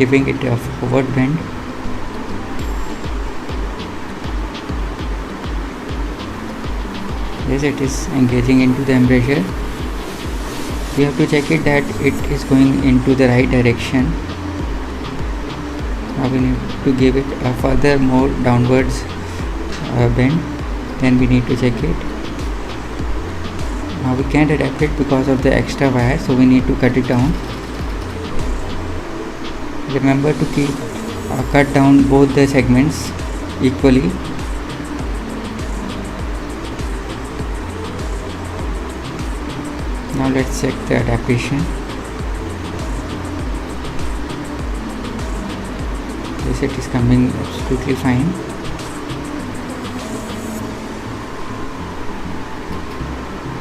giving it a forward bend. Yes, it is engaging into the embrasure. We have to check it that it is going into the right direction. Now we need to give it a further more downwards bend. Then we need to check it. Now we can't adapt it because of the extra wire, so we need to cut it down. Remember to cut down both the segments equally. Now let's check the adaptation. Yes, it is coming absolutely fine.